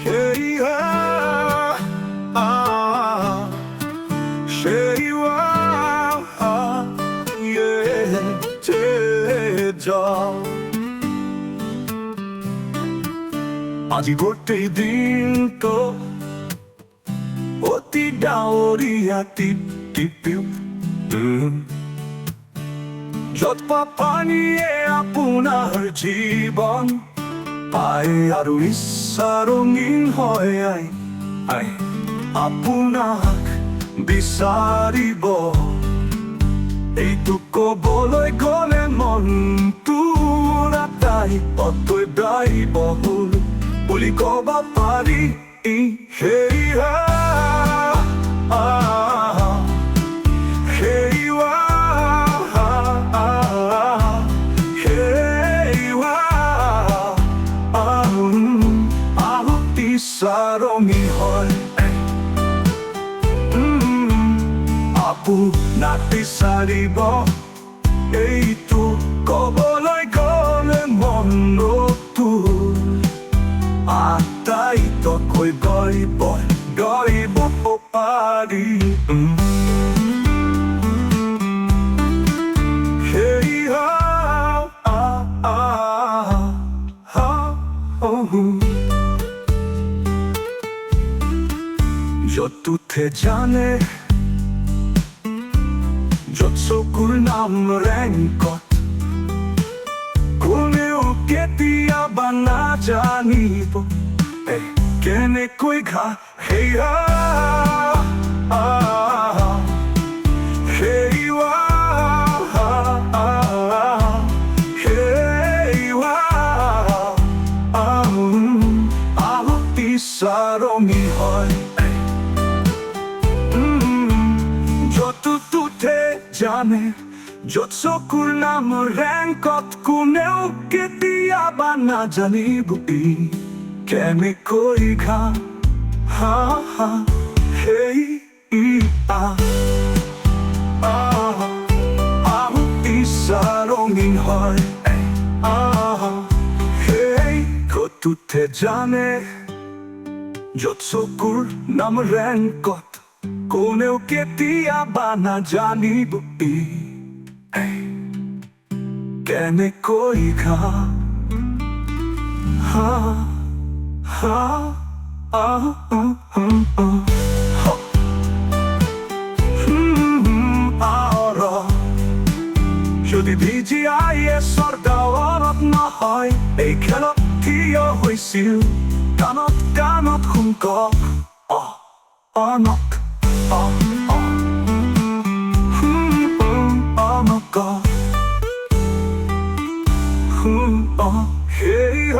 Hey, ah, ah, hey, ah, yeah, যাও আজি গোটেই দিনটো অতি ডাৱৰীয়া টিপ টিপিও যত পানীয়ে আপোনাৰ জীৱন পায় আৰু ইচ্ছা ৰঙীন হয় আই আপোনাক বিচাৰিব এইটো ক'বলৈ গ'লে মনটো নাটাই অতই বহুল বুলি ক'ব পাৰি সেয়া ৰঙী হয় আপোনাক বিচাৰিব এইটো ক'বলৈ গ'লে মনটো আটাইতকৈ গৰিব পাৰি যত উঠে জানে যত চকুৰ নাম ৰেংকত কোনেও কেতিয়াবা নাজানিব কেনেকৈ ঘা সেয়া ৰঙী হয় জানে যত চকুৰ নাম ৰেংকত কোনেও কেতিয়াবা নাজানিব কেনেকৈ ঘা সেই ইচ্ছা ৰঙীন হয় সেই ক'ত উঠে জানে যত চকুৰ নাম ৰেংকত কোনেও কেতিয়াবা নাজানিব কেনেকৈ ঘা যদি BGIS-ৰ ডাৱৰত নহয় এই খেলত থিয় হৈছিল গানত শুনক অনক hey,